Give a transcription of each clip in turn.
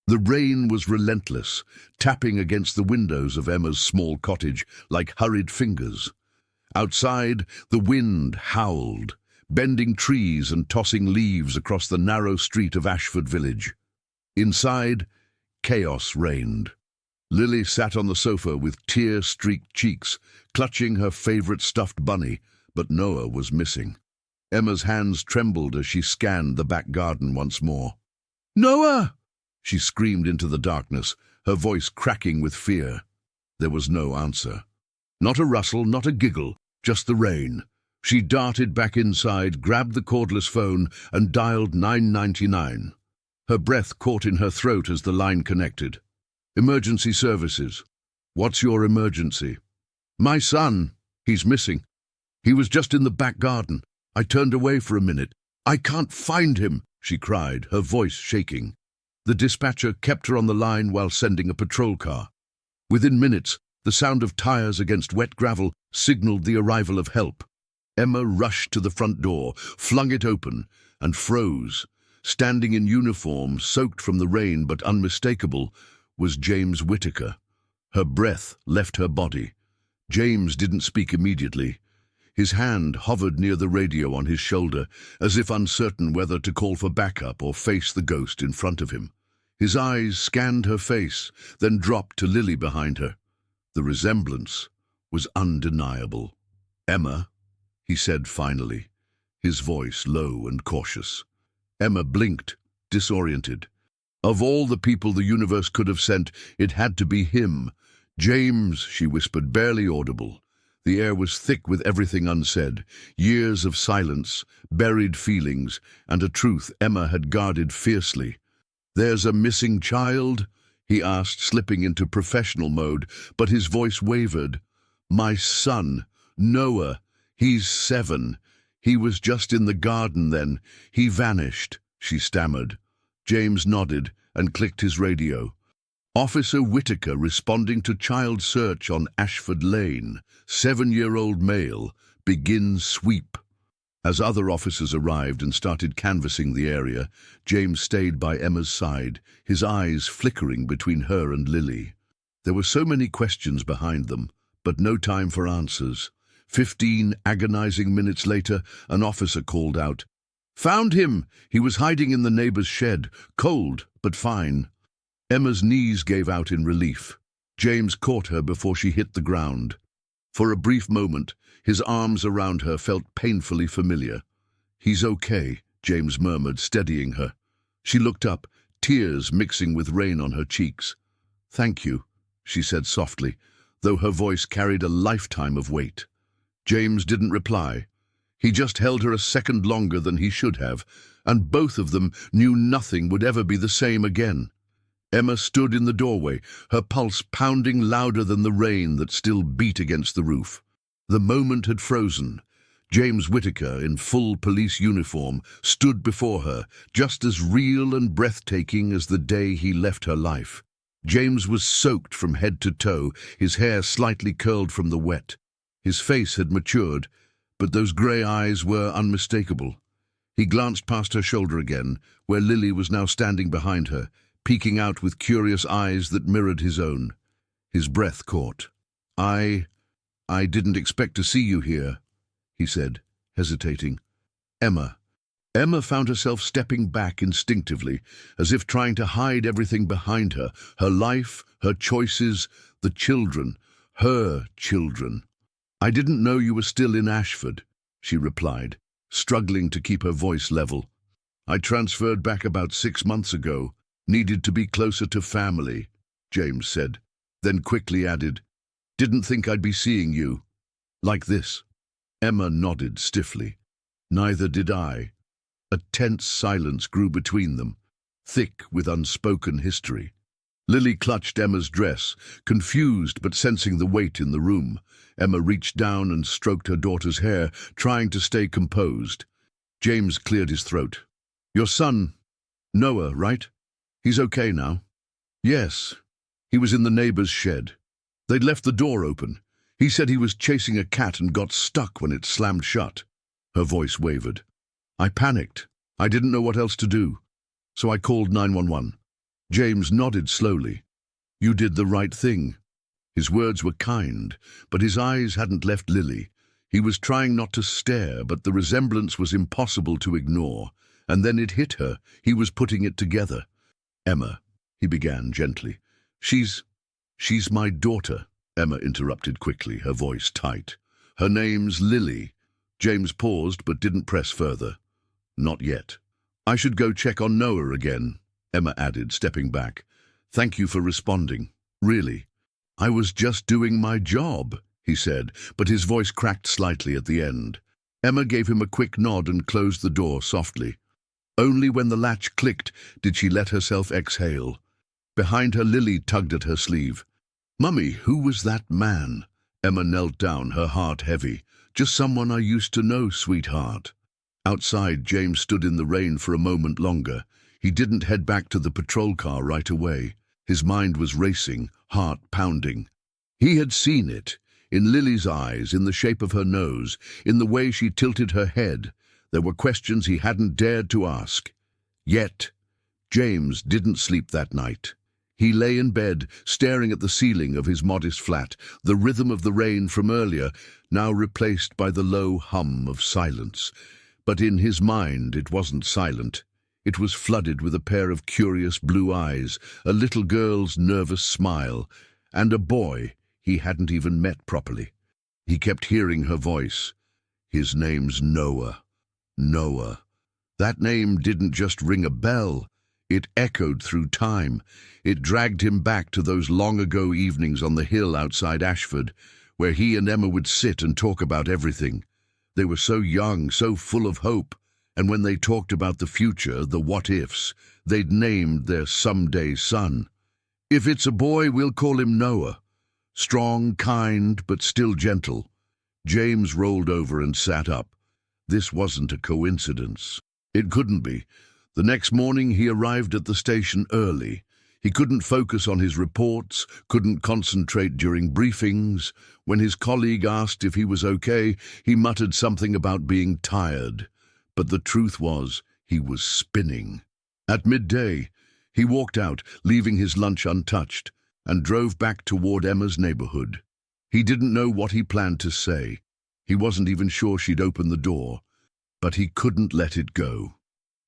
The rain was relentless, tapping against the windows of Emma's small cottage like hurried fingers. Outside, the wind howled, bending trees and tossing leaves across the narrow street of Ashford village. Inside, chaos reigned. Lily sat on the sofa with tear-streaked cheeks, clutching her favorite stuffed bunny, but Noah was missing. Emma's hands trembled as she scanned the back garden once more. "Noah!" She screamed into the darkness, her voice cracking with fear. There was no answer. Not a rustle, not a giggle, just the rain. She darted back inside, grabbed the cordless phone, and dialed 999. Her breath caught in her throat as the line connected. "Emergency services." "What's your emergency?" "My son. He's missing. He was just in the back garden. I turned away for a minute. I can't find him," she cried, her voice shaking. The dispatcher kept her on the line while sending a patrol car. Within minutes, the sound of tires against wet gravel signaled the arrival of help. Emma rushed to the front door, flung it open, and froze. Standing in uniform, soaked from the rain but unmistakable, was James Whittaker. Her breath left her body. James didn't speak immediately. His hand hovered near the radio on his shoulder, as if uncertain whether to call for backup or face the ghost in front of him. His eyes scanned her face, then dropped to Lily behind her. The resemblance was undeniable. "Emma," he said finally, his voice low and cautious. Emma blinked, disoriented. Of all the people the universe could have sent, it had to be him. "James," she whispered, barely audible. The air was thick with everything unsaid, years of silence, buried feelings, and a truth Emma had guarded fiercely. "There's a missing child?" he asked, slipping into professional mode, but his voice wavered. "My son, Noah. He's 7. He was just in the garden then. He vanished," she stammered. James nodded and clicked his radio. "Officer Whittaker responding to child search on Ashford Lane. 7-year-old male. Begin sweep." As other officers arrived and started canvassing the area, James stayed by Emma's side, his eyes flickering between her and Lily. There were so many questions behind them, but no time for answers. 15 agonizing minutes later, an officer called out, "Found him! He was hiding in the neighbor's shed, cold, but fine." Emma's knees gave out in relief. James caught her before she hit the ground. For a brief moment, his arms around her felt painfully familiar. "He's okay," James murmured, steadying her. She looked up, tears mixing with rain on her cheeks. "Thank you," she said softly, though her voice carried a lifetime of weight. James didn't reply. He just held her a second longer than he should have, and both of them knew nothing would ever be the same again. Emma stood in the doorway, her pulse pounding louder than the rain that still beat against the roof. The moment had frozen. James Whittaker, in full police uniform, stood before her, just as real and breathtaking as the day he left her life. James was soaked from head to toe, his hair slightly curled from the wet. His face had matured, but those grey eyes were unmistakable. He glanced past her shoulder again, where Lily was now standing behind her, peeking out with curious eyes that mirrored his own. His breath caught. I didn't expect to see you here," he said, hesitating. "Emma." Emma found herself stepping back instinctively, as if trying to hide everything behind her, her life, her choices, the children, her children. "I didn't know you were still in Ashford," she replied, struggling to keep her voice level. "I transferred back about 6 months ago. Needed to be closer to family," James said, then quickly added, "Didn't think I'd be seeing you like this." Emma nodded stiffly. "Neither did I." A tense silence grew between them, thick with unspoken history. Lily clutched Emma's dress, confused but sensing the weight in the room. Emma reached down and stroked her daughter's hair, trying to stay composed. James cleared his throat. "Your son, Noah, right? He's okay now?" "Yes. He was in the neighbor's shed. They'd left the door open. He said he was chasing a cat and got stuck when it slammed shut." Her voice wavered. "I panicked. I didn't know what else to do. So I called 911. James nodded slowly. You did the right thing. His words were kind, but his eyes hadn't left Lily. He was trying not to stare, but the resemblance was impossible to ignore. And then it hit her. He was putting it together. Emma, he began gently. She's my daughter, Emma interrupted quickly, her voice tight. Her name's Lily. James paused but didn't press further. Not yet. I should go check on Noah again, Emma added, stepping back. Thank you for responding. Really. I was just doing my job, he said, but his voice cracked slightly at the end. Emma gave him a quick nod and closed the door softly. Only when the latch clicked did she let herself exhale. Behind her, Lily tugged at her sleeve. Mummy, who was that man? Emma knelt down, her heart heavy. Just someone I used to know, sweetheart. Outside, James stood in the rain for a moment longer. He didn't head back to the patrol car right away. His mind was racing, heart pounding. He had seen it, in Lily's eyes, in the shape of her nose, in the way she tilted her head. There were questions he hadn't dared to ask. Yet, James didn't sleep that night. He lay in bed, staring at the ceiling of his modest flat, the rhythm of the rain from earlier, now replaced by the low hum of silence. But in his mind it wasn't silent. It was flooded with a pair of curious blue eyes, a little girl's nervous smile, and a boy he hadn't even met properly. He kept hearing her voice. His name's Noah. Noah. That name didn't just ring a bell. It echoed through time. It dragged him back to those long-ago evenings on the hill outside Ashford, where he and Emma would sit and talk about everything. They were so young, so full of hope, and when they talked about the future, the what-ifs, they'd named their someday son. If it's a boy, we'll call him Noah. Strong, kind, but still gentle. James rolled over and sat up. This wasn't a coincidence. It couldn't be. The next morning he arrived at the station early. He couldn't focus on his reports, couldn't concentrate during briefings. When his colleague asked if he was okay, he muttered something about being tired. But the truth was, he was spinning. At midday, he walked out, leaving his lunch untouched, and drove back toward Emma's neighborhood. He didn't know what he planned to say. He wasn't even sure she'd open the door, but he couldn't let it go.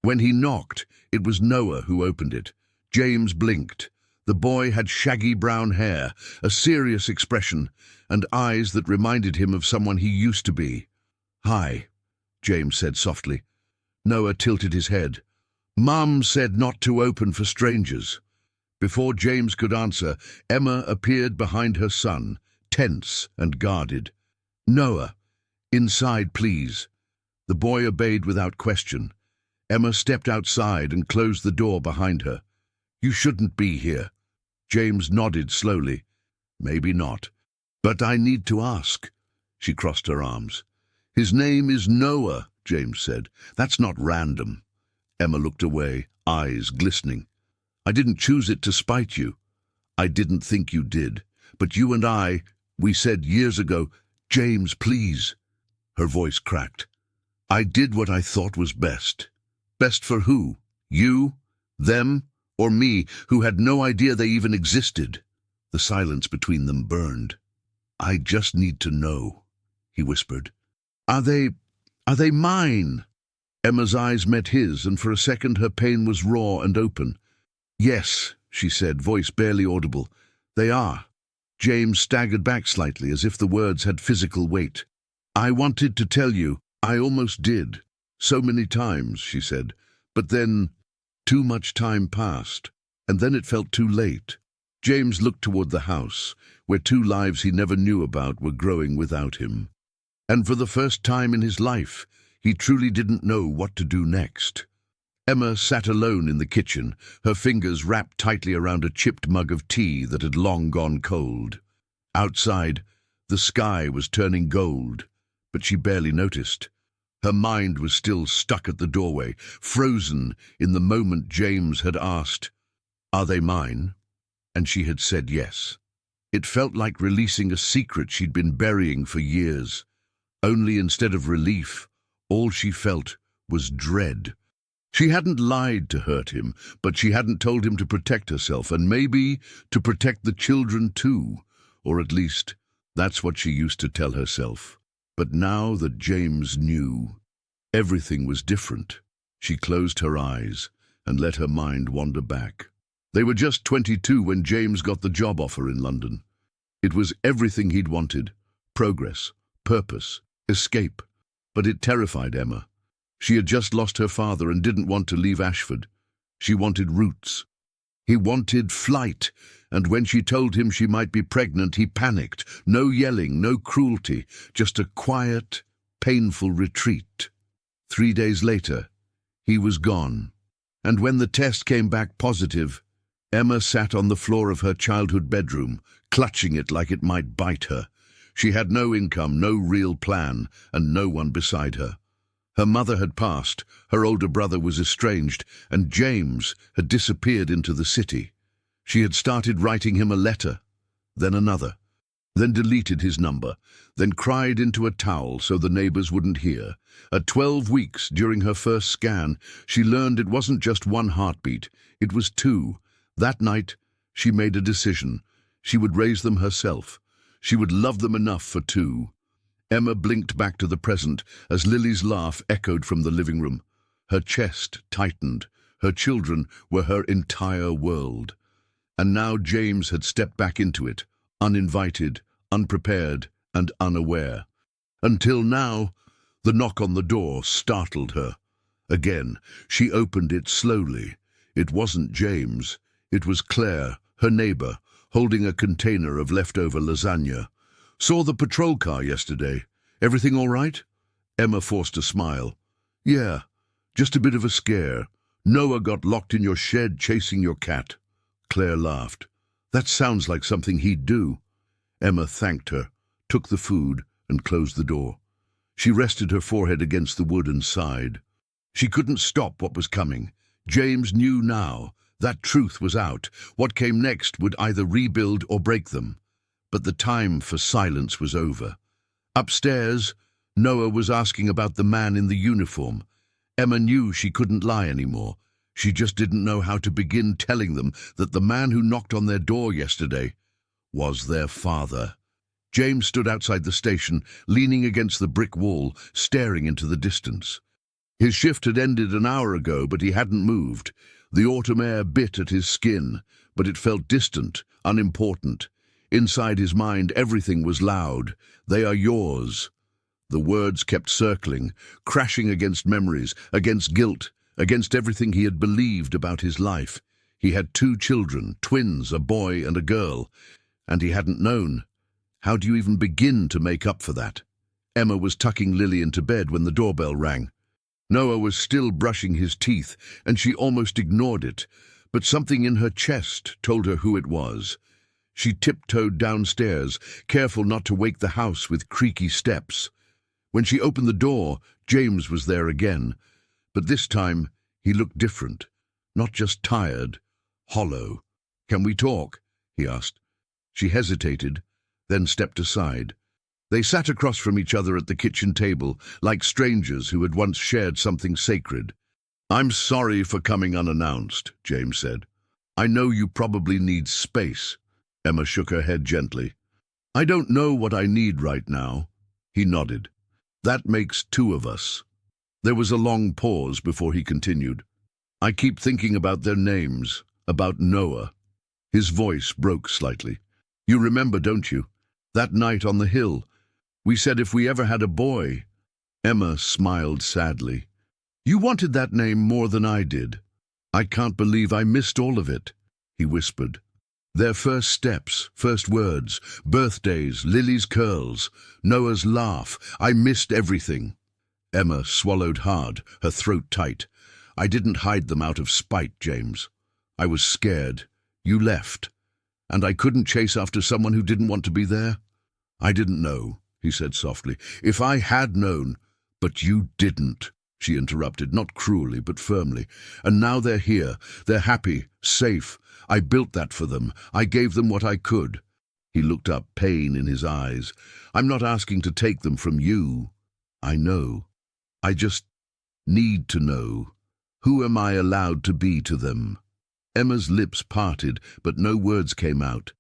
When he knocked, it was Noah who opened it. James blinked. The boy had shaggy brown hair, a serious expression, and eyes that reminded him of someone he used to be. "Hi," James said softly. Noah tilted his head. "Mum said not to open for strangers." Before James could answer, Emma appeared behind her son, tense and guarded. "Noah, inside, please." The boy obeyed without question. Emma stepped outside and closed the door behind her. "You shouldn't be here." James nodded slowly. "Maybe not. But I need to ask." She crossed her arms. "His name is Noah," James said. "That's not random." Emma looked away, eyes glistening. "I didn't choose it to spite you. I didn't think you did. But you and we said years ago, 'James, please.'" Her voice cracked. "I did what I thought was best." Best for who? You? Them? Or me, who had no idea they even existed? The silence between them burned. "I just need to know," he whispered. Are they mine?" Emma's eyes met his, and for a second her pain was raw and open. "Yes," she said, voice barely audible. "They are." James staggered back slightly, as if the words had physical weight. "I wanted to tell you. I almost did. So many times," she said. "But then, too much time passed, and then it felt too late." James looked toward the house, where two lives he never knew about were growing without him. And for the first time in his life, he truly didn't know what to do next. Emma sat alone in the kitchen, her fingers wrapped tightly around a chipped mug of tea that had long gone cold. Outside, the sky was turning gold, but she barely noticed. Her mind was still stuck at the doorway, frozen in the moment James had asked, "Are they mine?" And she had said yes. It felt like releasing a secret she'd been burying for years. Only instead of relief, all she felt was dread. She hadn't lied to hurt him, but she hadn't told him to protect herself, and maybe to protect the children too. Or at least, that's what she used to tell herself. But now that James knew, everything was different. She closed her eyes and let her mind wander back. They were just 22 when James got the job offer in London. It was everything he'd wanted: progress, purpose, escape. But it terrified Emma. She had just lost her father and didn't want to leave Ashford. She wanted roots. He wanted flight, and when she told him she might be pregnant, he panicked. No yelling, no cruelty, just a quiet, painful retreat. 3 days later, he was gone. And when the test came back positive, Emma sat on the floor of her childhood bedroom, clutching it like it might bite her. She had no income, no real plan, and no one beside her. Her mother had passed, her older brother was estranged, and James had disappeared into the city. She had started writing him a letter, then another, then deleted his number, then cried into a towel so the neighbors wouldn't hear. At 12 weeks, during her first scan, she learned it wasn't just one heartbeat, it was two. That night, she made a decision. She would raise them herself. She would love them enough for two. Emma blinked back to the present as Lily's laugh echoed from the living room. Her chest tightened. Her children were her entire world. And now James had stepped back into it, uninvited, unprepared, and unaware. Until now, the knock on the door startled her. Again, she opened it slowly. It wasn't James. It was Claire, her neighbor, holding a container of leftover lasagna. "Saw the patrol car yesterday. Everything all right?" Emma forced a smile. "Yeah, just a bit of a scare. Noah got locked in your shed chasing your cat." Claire laughed. "That sounds like something he'd do." Emma thanked her, took the food, and closed the door. She rested her forehead against the wood and sighed. She couldn't stop what was coming. James knew now. That truth was out. What came next would either rebuild or break them. But the time for silence was over. Upstairs, Noah was asking about the man in the uniform. Emma knew she couldn't lie anymore. She just didn't know how to begin telling them that the man who knocked on their door yesterday was their father. James stood outside the station, leaning against the brick wall, staring into the distance. His shift had ended an hour ago, but he hadn't moved. The autumn air bit at his skin, but it felt distant, unimportant. Inside his mind, everything was loud. "They are yours." The words kept circling, crashing against memories, against guilt, against everything he had believed about his life. He had 2 children, twins, a boy and a girl, and he hadn't known. How do you even begin to make up for that? Emma was tucking Lily into bed when the doorbell rang. Noah was still brushing his teeth, and she almost ignored it, but something in her chest told her who it was. She tiptoed downstairs, careful not to wake the house with creaky steps. When she opened the door, James was there again, but this time he looked different, not just tired, hollow. "Can we talk?" he asked. She hesitated, then stepped aside. They sat across from each other at the kitchen table, like strangers who had once shared something sacred. "I'm sorry for coming unannounced," James said. "I know you probably need space." Emma shook her head gently. "I don't know what I need right now." He nodded. "That makes 2 of us." There was a long pause before he continued. "I keep thinking about their names, about Noah." His voice broke slightly. "You remember, don't you? That night on the hill. We said if we ever had a boy." Emma smiled sadly. "You wanted that name more than I did." "I can't believe I missed all of it," he whispered. Their first steps, first words, birthdays, Lily's curls, Noah's laugh. I missed everything. Emma swallowed hard, her throat tight. "I didn't hide them out of spite, James. I was scared. You left. And I couldn't chase after someone who didn't want to be there." "I didn't know," he said softly. "If I had known—" "But you didn't," she interrupted, not cruelly but firmly. "And now they're here. They're happy, safe. I built that for them. I gave them what I could." He looked up, pain in his eyes. "I'm not asking to take them from you. I know. I just need to know." Who am I allowed to be to them? Emma's lips parted, but no words came out.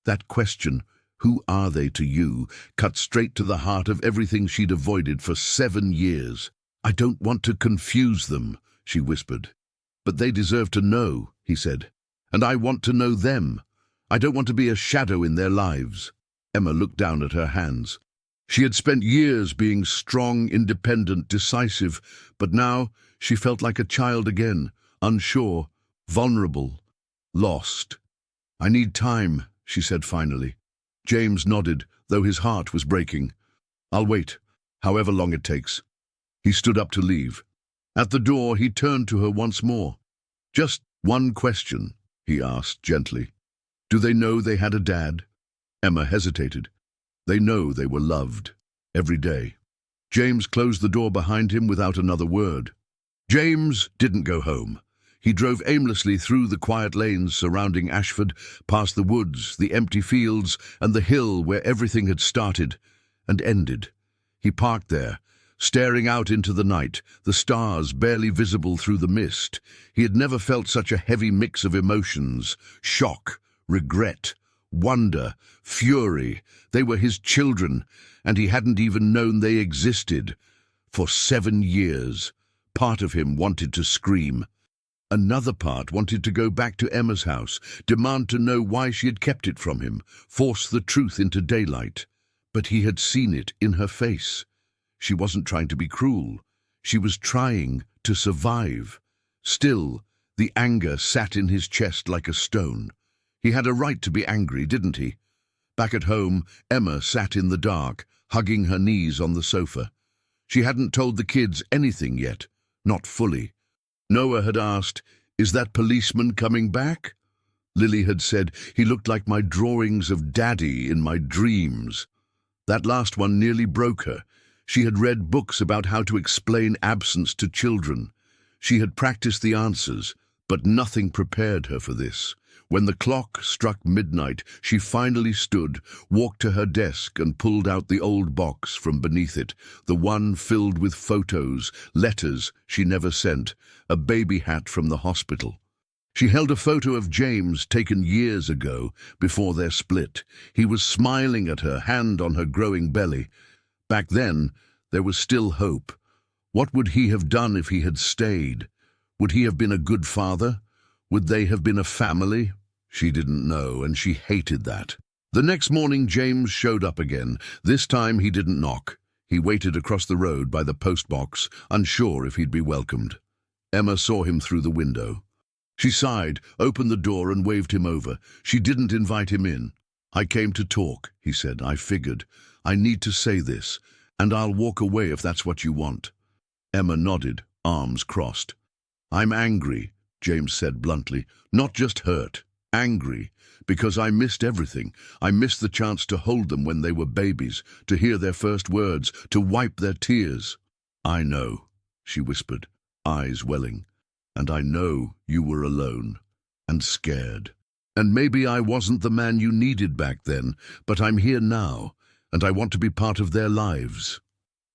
That question, who are they to you, cut straight to the heart of everything she'd avoided for 7 years. I don't want to confuse them, she whispered. But they deserve to know, he said. And I want to know them. I don't want to be a shadow in their lives. Emma looked down at her hands. She had spent years being strong, independent, decisive, but now she felt like a child again, unsure, vulnerable, lost. I need time, she said finally. James nodded, though his heart was breaking. I'll wait, however long it takes. He stood up to leave. At the door, he turned to her once more. Just one question, he asked gently. Do they know they had a dad? Emma hesitated. They know they were loved, every day. James closed the door behind him without another word. James didn't go home. He drove aimlessly through the quiet lanes surrounding Ashford, past the woods, the empty fields, and the hill where everything had started and ended. He parked there, staring out into the night, the stars barely visible through the mist. He had never felt such a heavy mix of emotions: shock, regret, wonder, fury. They were his children, and he hadn't even known they existed. For 7 years, part of him wanted to scream. Another part wanted to go back to Emma's house, demand to know why she had kept it from him, force the truth into daylight. But he had seen it in her face. She wasn't trying to be cruel. She was trying to survive. Still, the anger sat in his chest like a stone. He had a right to be angry, didn't he? Back at home, Emma sat in the dark, hugging her knees on the sofa. She hadn't told the kids anything yet, not fully. Noah had asked, "Is that policeman coming back?" Lily had said, "He looked like my drawings of Daddy in my dreams." That last one nearly broke her. She had read books about how to explain absence to children. She had practiced the answers, but nothing prepared her for this. When the clock struck midnight, she finally stood, walked to her desk and pulled out the old box from beneath it, the one filled with photos, letters she never sent, a baby hat from the hospital. She held a photo of James taken years ago, before their split. He was smiling at her, hand on her growing belly. Back then, there was still hope. What would he have done if he had stayed? Would he have been a good father? Would they have been a family? She didn't know, and she hated that. The next morning, James showed up again. This time he didn't knock. He waited across the road by the postbox, unsure if he'd be welcomed. Emma saw him through the window. She sighed, opened the door and waved him over. She didn't invite him in. "I came to talk," he said. "I figured. I need to say this, and I'll walk away if that's what you want." Emma nodded, arms crossed. "I'm angry," James said bluntly. "Not just hurt. Angry, because I missed everything. I missed the chance to hold them when they were babies, to hear their first words, to wipe their tears." "I know," she whispered, eyes welling. "And I know you were alone and scared. And maybe I wasn't the man you needed back then, but I'm here now, and I want to be part of their lives.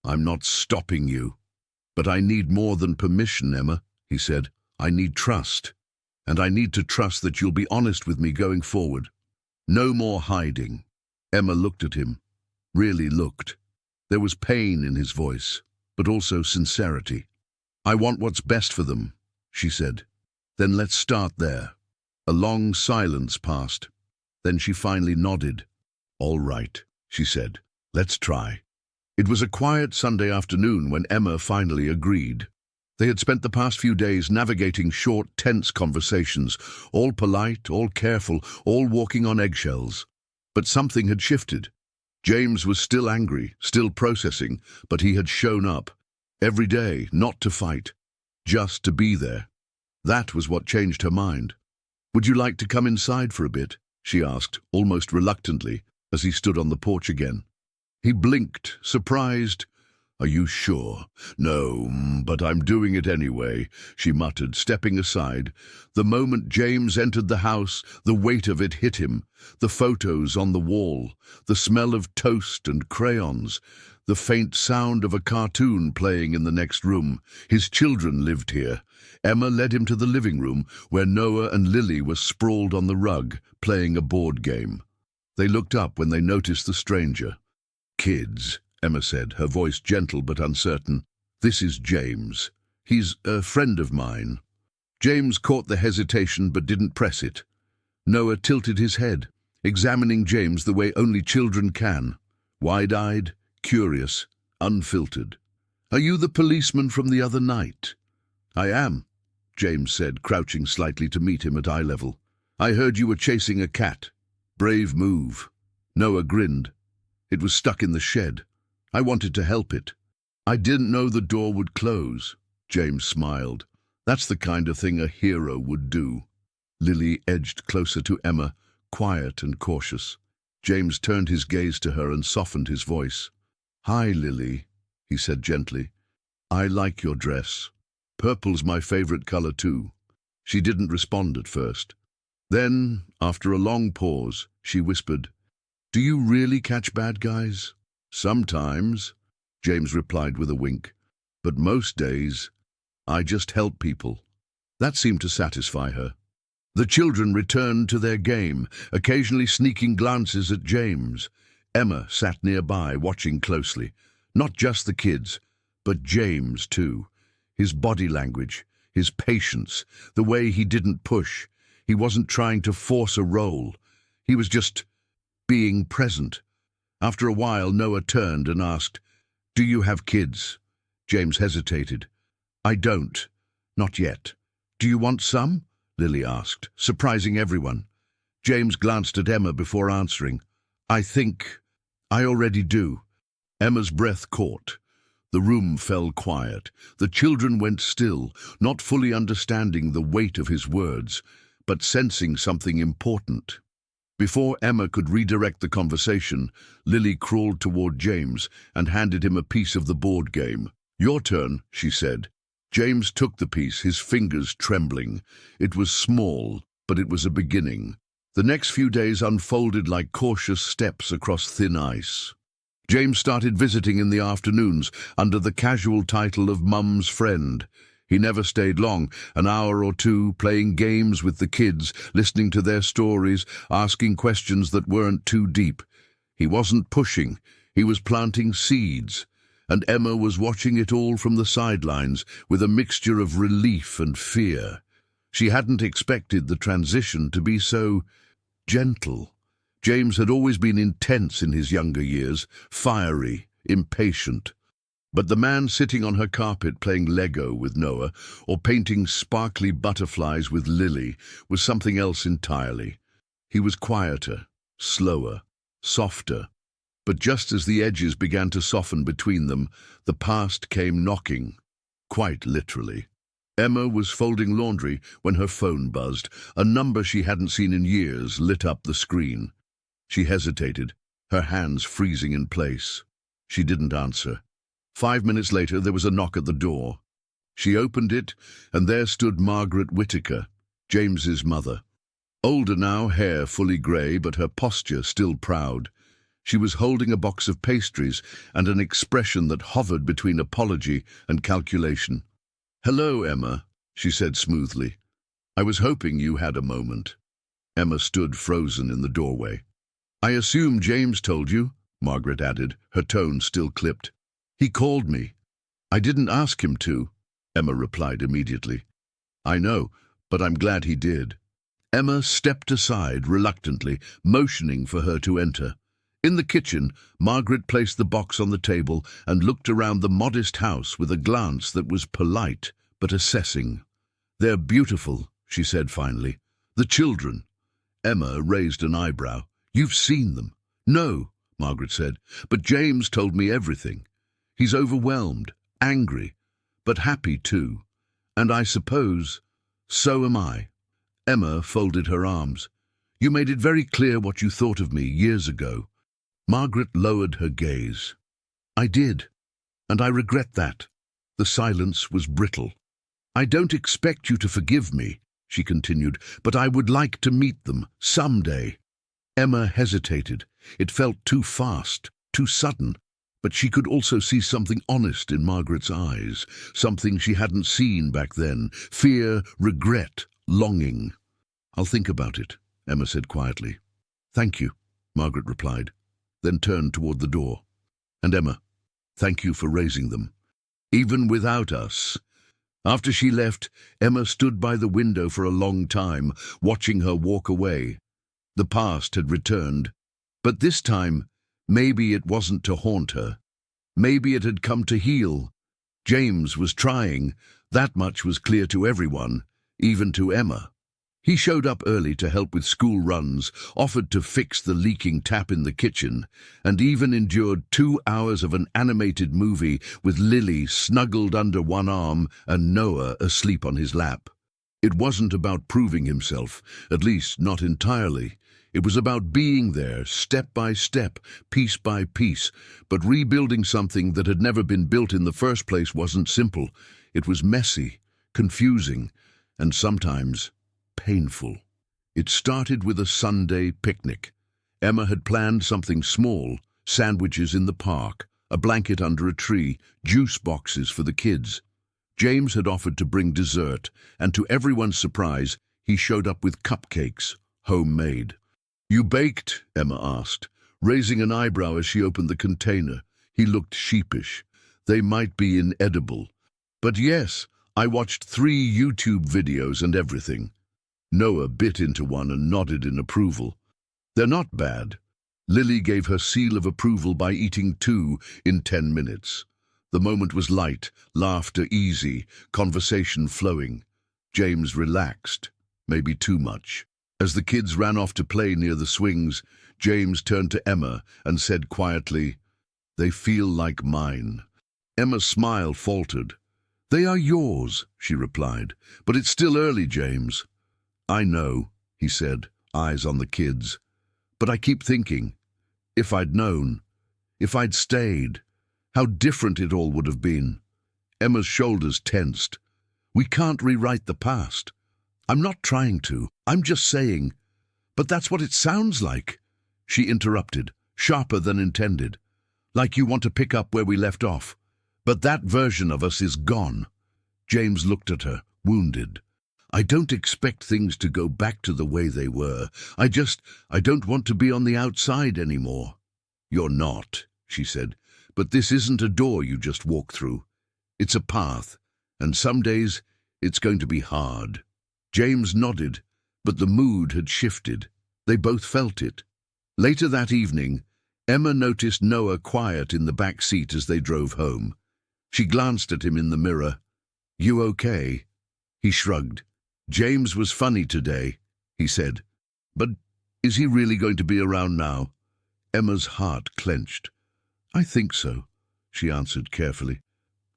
I'm not stopping you. But I need more than permission, Emma," he said. "I need trust. And I need to trust that you'll be honest with me going forward. No more hiding." Emma looked at him, really looked. There was pain in his voice, but also sincerity. "I want what's best for them," she said. "Then let's start there." A long silence passed. Then she finally nodded. "All right," she said. "Let's try." It was a quiet Sunday afternoon when Emma finally agreed. They had spent the past few days navigating short, tense conversations, all polite, all careful, all walking on eggshells. But something had shifted. James was still angry, still processing, but he had shown up. Every day, not to fight, just to be there. That was what changed her mind. "Would you like to come inside for a bit?" she asked, almost reluctantly, as he stood on the porch again. He blinked, surprised. "Are you sure?" "No, but I'm doing it anyway," she muttered, stepping aside. The moment James entered the house, the weight of it hit him. The photos on the wall, the smell of toast and crayons. The faint sound of a cartoon playing in the next room. His children lived here. Emma led him to the living room, where Noah and Lily were sprawled on the rug, playing a board game. They looked up when they noticed the stranger. "Kids," Emma said, her voice gentle but uncertain. "This is James. He's a friend of mine." James caught the hesitation but didn't press it. Noah tilted his head, examining James the way only children can, wide-eyed, curious, unfiltered. "Are you the policeman from the other night?" "I am," James said, crouching slightly to meet him at eye level. "I heard you were chasing a cat." "Brave move." Noah grinned. "It was stuck in the shed. I wanted to help it." "I didn't know the door would close." James smiled. "That's the kind of thing a hero would do." Lily edged closer to Emma, quiet and cautious. James turned his gaze to her and softened his voice. "Hi, Lily," he said gently. "I like your dress. Purple's my favorite color too." She didn't respond at first. Then, after a long pause, she whispered, "Do you really catch bad guys?" "Sometimes," James replied with a wink. "But most days, I just help people." That seemed to satisfy her. The children returned to their game, occasionally sneaking glances at James. Emma sat nearby, watching closely. Not just the kids, but James too. His body language, his patience, the way he didn't push. He wasn't trying to force a role. He was just being present. After a while, Noah turned and asked, "Do you have kids?" James hesitated. "I don't. Not yet." "Do you want some?" Lily asked, surprising everyone. James glanced at Emma before answering. "I think I already do." Emma's breath caught. The room fell quiet. The children went still, not fully understanding the weight of his words, but sensing something important. Before Emma could redirect the conversation, Lily crawled toward James and handed him a piece of the board game. "Your turn," she said. James took the piece, his fingers trembling. It was small, but it was a beginning. The next few days unfolded like cautious steps across thin ice. James started visiting in the afternoons under the casual title of Mum's friend. He never stayed long, an hour or two, playing games with the kids, listening to their stories, asking questions that weren't too deep. He wasn't pushing, he was planting seeds, and Emma was watching it all from the sidelines with a mixture of relief and fear. She hadn't expected the transition to be so gentle. James had always been intense in his younger years, fiery, impatient. But the man sitting on her carpet playing Lego with Noah or painting sparkly butterflies with Lily was something else entirely. He was quieter, slower, softer. But just as the edges began to soften between them, the past came knocking, quite literally. Emma was folding laundry when her phone buzzed. A number she hadn't seen in years lit up the screen. She hesitated, her hands freezing in place. She didn't answer. 5 minutes later, there was a knock at the door. She opened it, and there stood Margaret Whittaker, James's mother. Older now, hair fully grey, but her posture still proud. She was holding a box of pastries and an expression that hovered between apology and calculation. "Hello, Emma," she said smoothly. "I was hoping you had a moment." Emma stood frozen in the doorway. "I assume James told you," Margaret added, her tone still clipped. "He called me." "I didn't ask him to," Emma replied immediately. "I know, but I'm glad he did." Emma stepped aside reluctantly, motioning for her to enter. In the kitchen, Margaret placed the box on the table and looked around the modest house with a glance that was polite but assessing. "They're beautiful," she said finally. "The children." Emma raised an eyebrow. "You've seen them?" "No," Margaret said, "but James told me everything. He's overwhelmed, angry, but happy too. And I suppose, so am I." Emma folded her arms. "You made it very clear what you thought of me years ago." Margaret lowered her gaze. "I did, and I regret that." The silence was brittle. "I don't expect you to forgive me," she continued, "but I would like to meet them, someday." Emma hesitated. It felt too fast, too sudden. But she could also see something honest in Margaret's eyes, something she hadn't seen back then: fear, regret, longing. "I'll think about it," Emma said quietly. "Thank you," Margaret replied, then turned toward the door. "And Emma, thank you for raising them, even without us." After she left, Emma stood by the window for a long time, watching her walk away. The past had returned, but this time, maybe it wasn't to haunt her. Maybe it had come to heal. James was trying. That much was clear to everyone, even to Emma. He showed up early to help with school runs, offered to fix the leaking tap in the kitchen, and even endured 2 hours of an animated movie with Lily snuggled under one arm and Noah asleep on his lap. It wasn't about proving himself, at least not entirely. It was about being there, step by step, piece by piece. But rebuilding something that had never been built in the first place wasn't simple. It was messy, confusing, and sometimes painful. It started with a Sunday picnic. Emma had planned something small: sandwiches in the park, a blanket under a tree, juice boxes for the kids. James had offered to bring dessert, and to everyone's surprise, he showed up with cupcakes, homemade. "You baked?" Emma asked, raising an eyebrow as she opened the container. He looked sheepish. "They might be inedible. But yes, I watched 3 YouTube videos and everything." Noah bit into one and nodded in approval. "They're not bad." Lily gave her seal of approval by eating 2 in 10 minutes. The moment was light, laughter easy, conversation flowing. James relaxed, maybe too much. As the kids ran off to play near the swings, James turned to Emma and said quietly, "They feel like mine." Emma's smile faltered. "They are yours," she replied, "but it's still early, James." "I know," he said, eyes on the kids. "But I keep thinking, if I'd known, if I'd stayed, how different it all would have been." Emma's shoulders tensed. "We can't rewrite the past." "I'm not trying to. I'm just saying." "But that's what it sounds like," she interrupted, sharper than intended. "Like you want to pick up where we left off. But that version of us is gone." James looked at her, wounded. "I don't expect things to go back to the way they were. I don't want to be on the outside anymore." "You're not," she said, "but this isn't a door you just walk through. It's a path, and some days it's going to be hard." James nodded, but the mood had shifted. They both felt it. Later that evening, Emma noticed Noah quiet in the back seat as they drove home. She glanced at him in the mirror. "You okay?" He shrugged. "James was funny today," he said. "But is he really going to be around now?" Emma's heart clenched. "I think so," she answered carefully.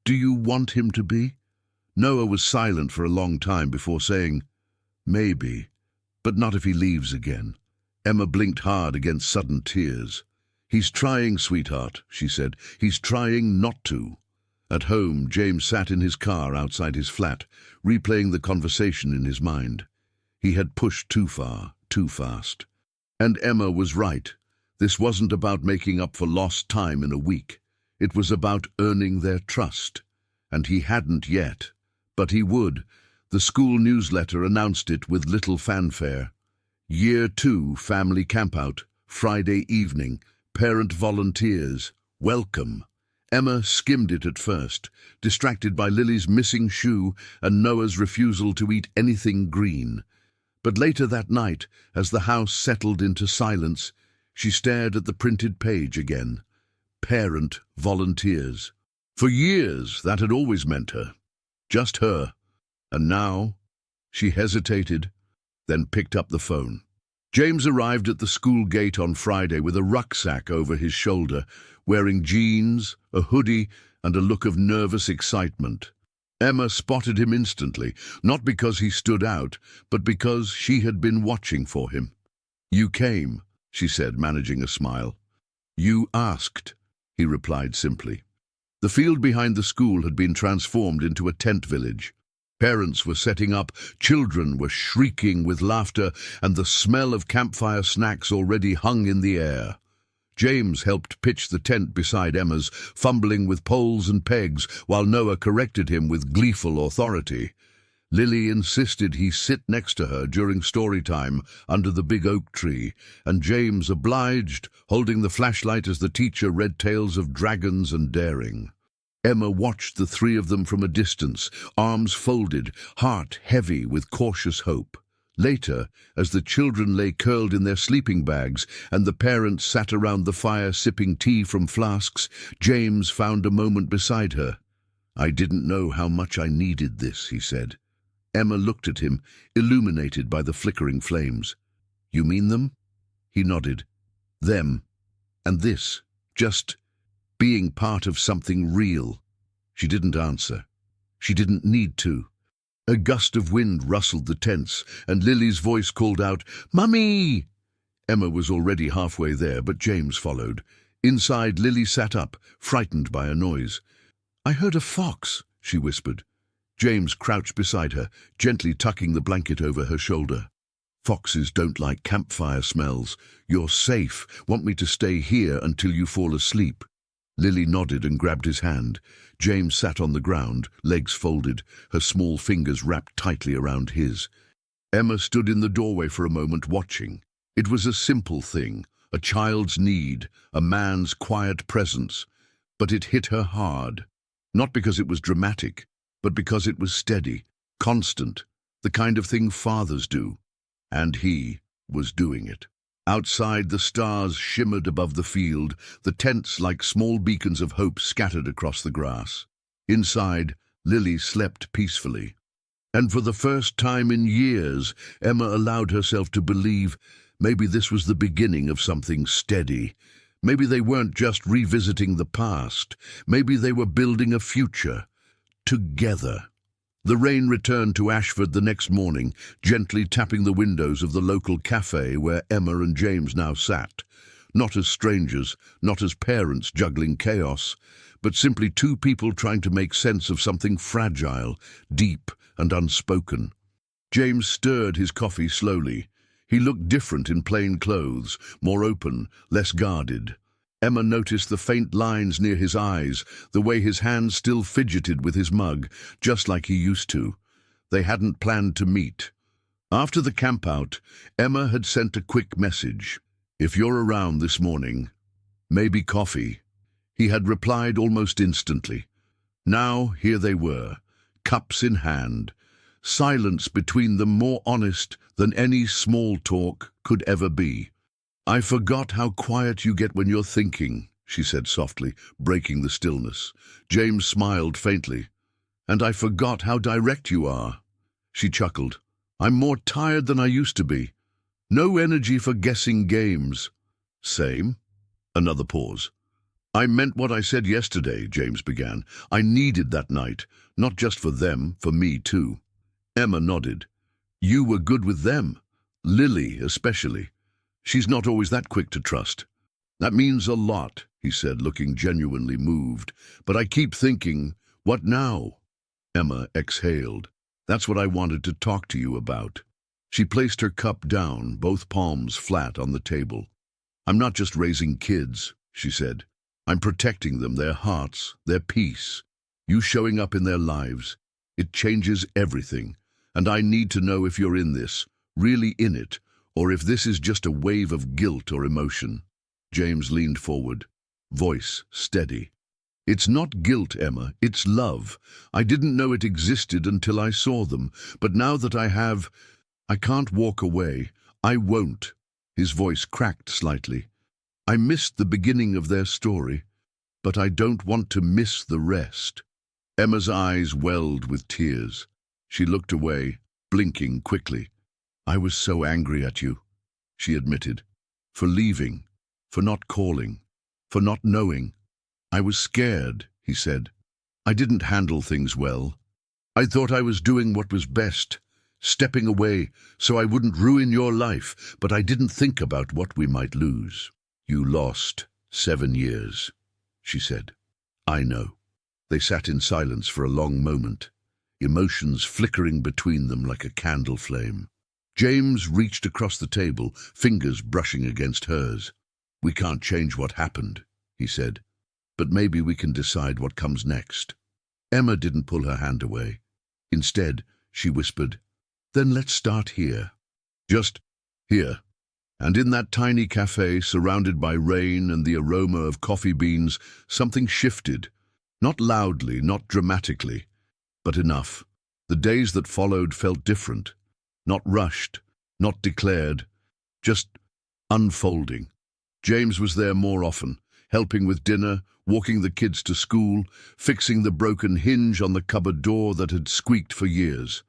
"Do you want him to be?" Noah was silent for a long time before saying, "Maybe, but not if he leaves again." Emma blinked hard against sudden tears. "He's trying, sweetheart," she said. "He's trying not to." At home, James sat in his car outside his flat, replaying the conversation in his mind. He had pushed too far, too fast. And Emma was right. This wasn't about making up for lost time in a week. It was about earning their trust. And he hadn't yet. But he would. The school newsletter announced it with little fanfare. Year 2 family campout, Friday evening, parent volunteers, welcome. Emma skimmed it at first, distracted by Lily's missing shoe and Noah's refusal to eat anything green. But later that night, as the house settled into silence, she stared at the printed page again. Parent volunteers. For years, that had always meant her. Just her. And now, she hesitated, then picked up the phone. James arrived at the school gate on Friday with a rucksack over his shoulder, wearing jeans, a hoodie, and a look of nervous excitement. Emma spotted him instantly, not because he stood out, but because she had been watching for him. "You came," she said, managing a smile. "You asked," he replied simply. The field behind the school had been transformed into a tent village. Parents were setting up, children were shrieking with laughter, and the smell of campfire snacks already hung in the air. James helped pitch the tent beside Emma's, fumbling with poles and pegs, while Noah corrected him with gleeful authority. Lily insisted he sit next to her during story time under the big oak tree, and James obliged, holding the flashlight as the teacher read tales of dragons and daring. Emma watched the three of them from a distance, arms folded, heart heavy with cautious hope. Later, as the children lay curled in their sleeping bags and the parents sat around the fire sipping tea from flasks, James found a moment beside her. "I didn't know how much I needed this," he said. Emma looked at him, illuminated by the flickering flames. "You mean them?" He nodded. "Them. And this. Just being part of something real." She didn't answer. She didn't need to. A gust of wind rustled the tents, and Lily's voice called out, "Mummy!" Emma was already halfway there, but James followed. Inside, Lily sat up, frightened by a noise. "I heard a fox," she whispered. James crouched beside her, gently tucking the blanket over her shoulder. "Foxes don't like campfire smells. You're safe. Want me to stay here until you fall asleep?" Lily nodded and grabbed his hand. James sat on the ground, legs folded, her small fingers wrapped tightly around his. Emma stood in the doorway for a moment, watching. It was a simple thing, a child's need, a man's quiet presence. But it hit her hard. Not because it was dramatic, but because it was steady, constant, the kind of thing fathers do. And he was doing it. Outside, the stars shimmered above the field, the tents like small beacons of hope scattered across the grass. Inside, Lily slept peacefully. And for the first time in years, Emma allowed herself to believe maybe this was the beginning of something steady. Maybe they weren't just revisiting the past. Maybe they were building a future. Together. The rain returned to Ashford the next morning, gently tapping the windows of the local cafe where Emma and James now sat. Not as strangers, not as parents juggling chaos, but simply two people trying to make sense of something fragile, deep and unspoken. James stirred his coffee slowly. He looked different in plain clothes, more open, less guarded. Emma noticed the faint lines near his eyes, the way his hands still fidgeted with his mug, just like he used to. They hadn't planned to meet. After the campout, Emma had sent a quick message. "If you're around this morning, maybe coffee." He had replied almost instantly. Now here they were, cups in hand, silence between them more honest than any small talk could ever be. "I forgot how quiet you get when you're thinking," she said softly, breaking the stillness. James smiled faintly. "And I forgot how direct you are." She chuckled. "I'm more tired than I used to be. No energy for guessing games." "Same." Another pause. "I meant what I said yesterday," James began. "I needed that night, not just for them, for me too." Emma nodded. "You were good with them. Lily especially. She's not always that quick to trust." "That means a lot," he said, looking genuinely moved. "But I keep thinking, what now?" Emma exhaled. "That's what I wanted to talk to you about." She placed her cup down, both palms flat on the table. "I'm not just raising kids," she said. "I'm protecting them, their hearts, their peace. You showing up in their lives. It changes everything. And I need to know if you're in this, really in it, or if this is just a wave of guilt or emotion." James leaned forward, voice steady. "It's not guilt, Emma, it's love. I didn't know it existed until I saw them, but now that I have, I can't walk away. I won't." His voice cracked slightly. "I missed the beginning of their story, but I don't want to miss the rest." Emma's eyes welled with tears. She looked away, blinking quickly. "I was so angry at you," she admitted, "for leaving, for not calling, for not knowing." "I was scared," he said. "I didn't handle things well. I thought I was doing what was best, stepping away so I wouldn't ruin your life, but I didn't think about what we might lose." "You lost 7 years," she said. "I know." They sat in silence for a long moment, emotions flickering between them like a candle flame. James reached across the table, fingers brushing against hers. "We can't change what happened," he said, "but maybe we can decide what comes next." Emma didn't pull her hand away. Instead, she whispered, "Then let's start here. Just here." And in that tiny cafe, surrounded by rain and the aroma of coffee beans, something shifted. Not loudly, not dramatically, but enough. The days that followed felt different. Not rushed, not declared, just unfolding. James was there more often, helping with dinner, walking the kids to school, fixing the broken hinge on the cupboard door that had squeaked for years.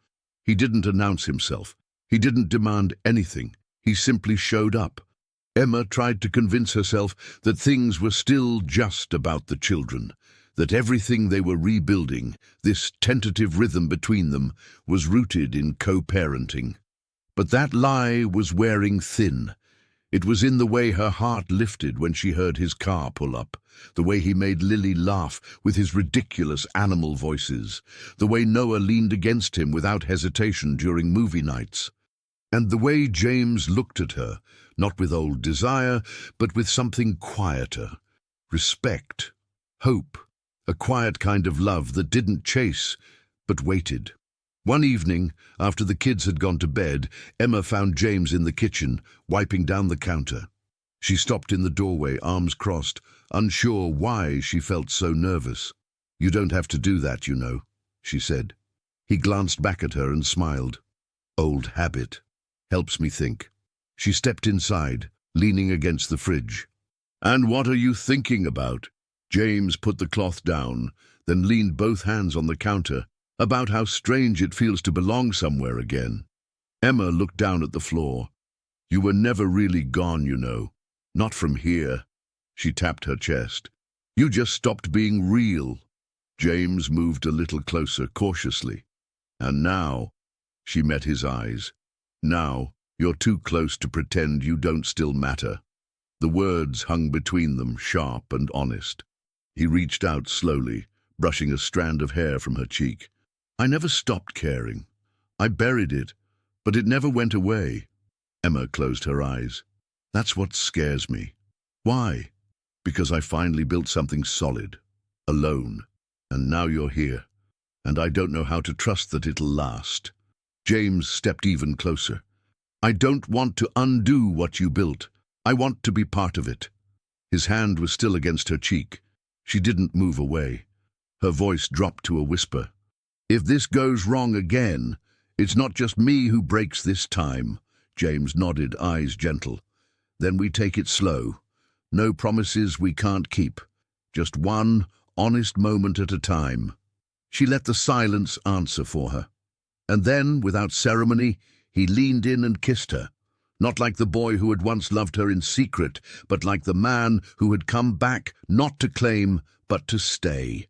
He didn't announce himself. He didn't demand anything. He simply showed up. Emma tried to convince herself that things were still just about the children, that everything they were rebuilding, this tentative rhythm between them, was rooted in co-parenting. But that lie was wearing thin. It was in the way her heart lifted when she heard his car pull up, the way he made Lily laugh with his ridiculous animal voices, the way Noah leaned against him without hesitation during movie nights. And the way James looked at her, not with old desire, but with something quieter. Respect, hope, a quiet kind of love that didn't chase, but waited. One evening, after the kids had gone to bed, Emma found James in the kitchen, wiping down the counter. She stopped in the doorway, arms crossed, unsure why she felt so nervous. "You don't have to do that, you know," she said. He glanced back at her and smiled. "Old habit. Helps me think." She stepped inside, leaning against the fridge. "And what are you thinking about?" James put the cloth down, then leaned both hands on the counter. "About how strange it feels to belong somewhere again." Emma looked down at the floor. "You were never really gone, you know. Not from here." She tapped her chest. "You just stopped being real." James moved a little closer, cautiously. "And now," she met his eyes, "now you're too close to pretend you don't still matter." The words hung between them, sharp and honest. He reached out slowly, brushing a strand of hair from her cheek. "I never stopped caring. I buried it, but it never went away." Emma closed her eyes. "That's what scares me." "Why?" "Because I finally built something solid, alone, and now you're here, and I don't know how to trust that it'll last." James stepped even closer. "I don't want to undo what you built. I want to be part of it." His hand was still against her cheek. She didn't move away. Her voice dropped to a whisper. "If this goes wrong again, it's not just me who breaks this time." James nodded, eyes gentle. "Then we take it slow. No promises we can't keep. Just one honest moment at a time." She let the silence answer for her. And then, without ceremony, he leaned in and kissed her. Not like the boy who had once loved her in secret, but like the man who had come back not to claim, but to stay.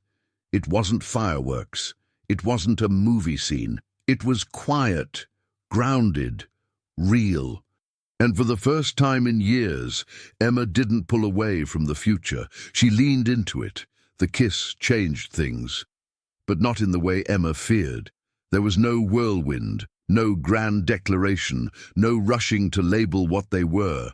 It wasn't fireworks. It wasn't a movie scene. It was quiet, grounded, real. And for the first time in years, Emma didn't pull away from the future. She leaned into it. The kiss changed things. But not in the way Emma feared. There was no whirlwind, no grand declaration, no rushing to label what they were.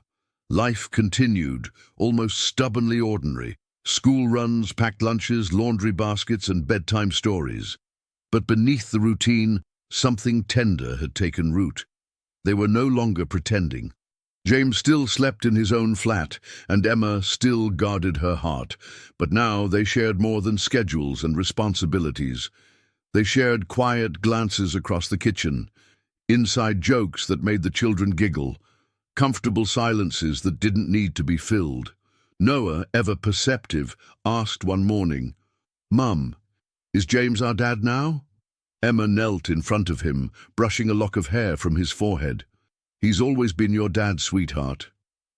Life continued, almost stubbornly ordinary. School runs, packed lunches, laundry baskets, and bedtime stories. But beneath the routine, something tender had taken root. They were no longer pretending. James still slept in his own flat, and Emma still guarded her heart. But now they shared more than schedules and responsibilities. They shared quiet glances across the kitchen, inside jokes that made the children giggle, comfortable silences that didn't need to be filled. Noah, ever perceptive, asked one morning, "Mum, is James our dad now?" Emma knelt in front of him, brushing a lock of hair from his forehead. "He's always been your dad, sweetheart.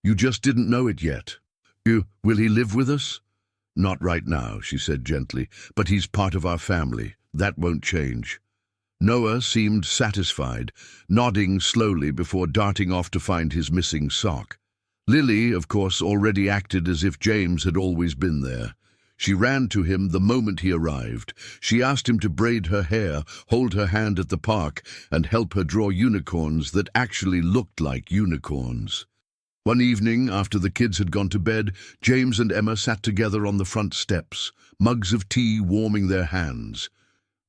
You just didn't know it yet. Will he live with us?" "Not right now," she said gently, "but he's part of our family. That won't change." Noah seemed satisfied, nodding slowly before darting off to find his missing sock. Lily, of course, already acted as if James had always been there. She ran to him the moment he arrived. She asked him to braid her hair, hold her hand at the park, and help her draw unicorns that actually looked like unicorns. One evening, after the kids had gone to bed, James and Emma sat together on the front steps, mugs of tea warming their hands.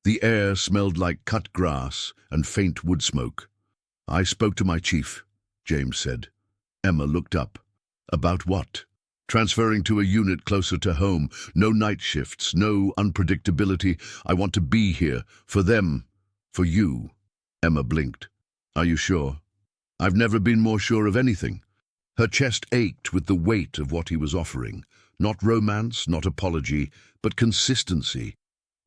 The air smelled like cut grass and faint wood smoke. "I spoke to my chief," James said. Emma looked up. "About what?" "Transferring to a unit closer to home. No night shifts, no unpredictability. I want to be here, for them, for you." Emma blinked. "Are you sure?" "I've never been more sure of anything." Her chest ached with the weight of what he was offering. Not romance, not apology, but consistency.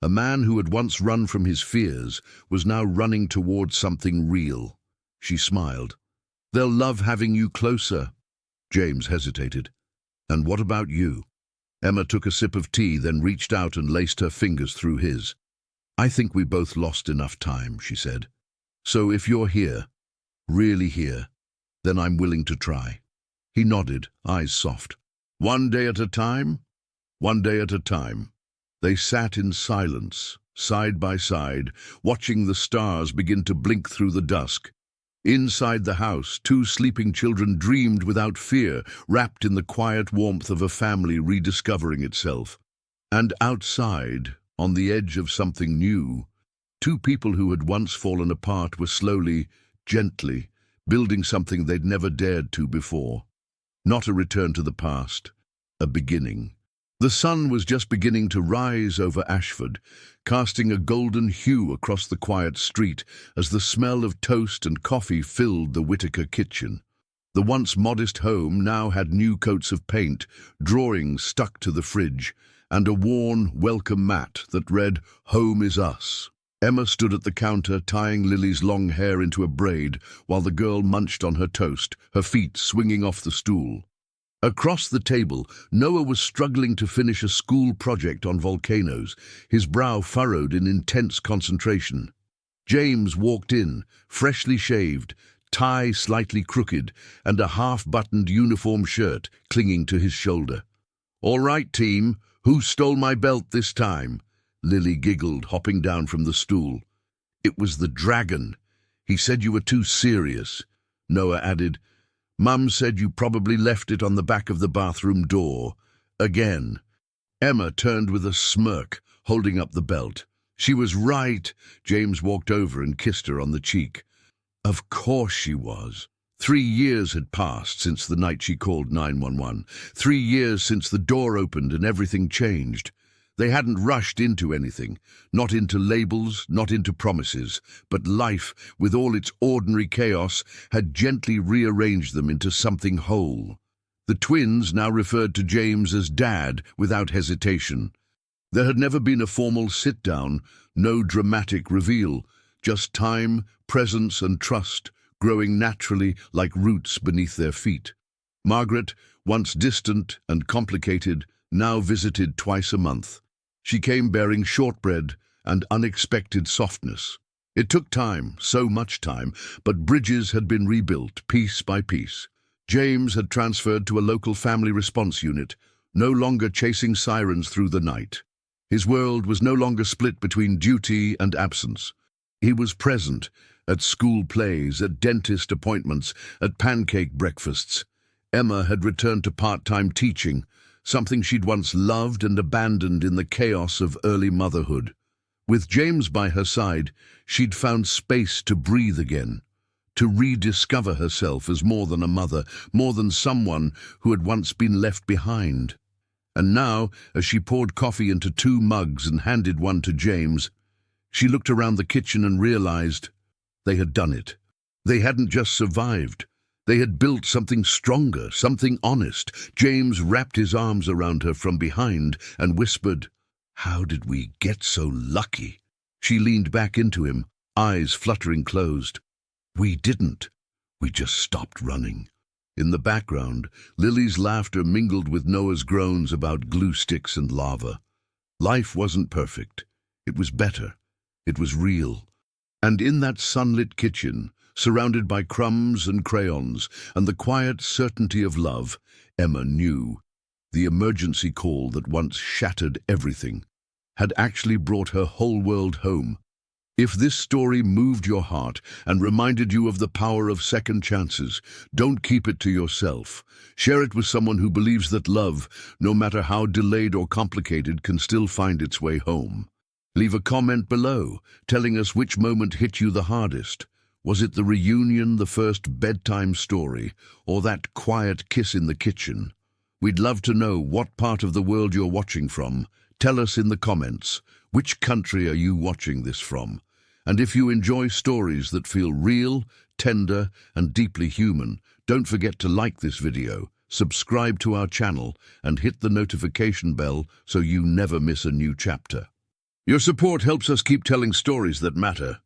A man who had once run from his fears was now running towards something real. She smiled. "They'll love having you closer." James hesitated. "And what about you?" Emma took a sip of tea, then reached out and laced her fingers through his. "I think we both lost enough time," she said. "So if you're here, really here, then I'm willing to try." He nodded, eyes soft. "One day at a time?" "One day at a time." They sat in silence, side by side, watching the stars begin to blink through the dusk. Inside the house, two sleeping children dreamed without fear, wrapped in the quiet warmth of a family rediscovering itself. And outside, on the edge of something new, two people who had once fallen apart were slowly, gently, building something they'd never dared to before. Not a return to the past, a beginning. The sun was just beginning to rise over Ashford, casting a golden hue across the quiet street as the smell of toast and coffee filled the Whitaker kitchen. The once modest home now had new coats of paint, drawings stuck to the fridge, and a worn welcome mat that read, "Home is us." Emma stood at the counter, tying Lily's long hair into a braid, while the girl munched on her toast, her feet swinging off the stool. Across the table, Noah was struggling to finish a school project on volcanoes, his brow furrowed in intense concentration. James walked in, freshly shaved, tie slightly crooked, and a half-buttoned uniform shirt clinging to his shoulder. "All right, team, who stole my belt this time?" Lily giggled, hopping down from the stool. "It was the dragon. He said you were too serious." Noah added, "Mum said you probably left it on the back of the bathroom door. Again." Emma turned with a smirk, holding up the belt. "She was right." James walked over and kissed her on the cheek. Of course she was. 3 years had passed since the night she called 911. 3 years since the door opened and everything changed. They hadn't rushed into anything, not into labels, not into promises, but life, with all its ordinary chaos, had gently rearranged them into something whole. The twins now referred to James as Dad without hesitation. There had never been a formal sit-down, no dramatic reveal, just time, presence and trust, growing naturally like roots beneath their feet. Margaret, once distant and complicated, now visited twice a month. She came bearing shortbread and unexpected softness. It took time, so much time, but bridges had been rebuilt piece by piece. James had transferred to a local family response unit, no longer chasing sirens through the night. His world was no longer split between duty and absence. He was present at school plays, at dentist appointments, at pancake breakfasts. Emma had returned to part-time teaching, something she'd once loved and abandoned in the chaos of early motherhood. With James by her side, she'd found space to breathe again, to rediscover herself as more than a mother, more than someone who had once been left behind. And now, as she poured coffee into 2 mugs and handed one to James, she looked around the kitchen and realized they had done it. They hadn't just survived. They had built something stronger, something honest. James wrapped his arms around her from behind and whispered, "How did we get so lucky?" She leaned back into him, eyes fluttering closed. "We didn't. We just stopped running." In the background, Lily's laughter mingled with Noah's groans about glue sticks and lava. Life wasn't perfect. It was better. It was real. And in that sunlit kitchen, surrounded by crumbs and crayons and the quiet certainty of love, Emma knew the emergency call that once shattered everything had actually brought her whole world home. If this story moved your heart and reminded you of the power of second chances, don't keep it to yourself. Share it with someone who believes that love, no matter how delayed or complicated, can still find its way home. Leave a comment below, telling us which moment hit you the hardest. Was it the reunion, the first bedtime story, or that quiet kiss in the kitchen? We'd love to know what part of the world you're watching from. Tell us in the comments. Which country are you watching this from? And if you enjoy stories that feel real, tender, and deeply human, don't forget to like this video, subscribe to our channel, and hit the notification bell so you never miss a new chapter. Your support helps us keep telling stories that matter.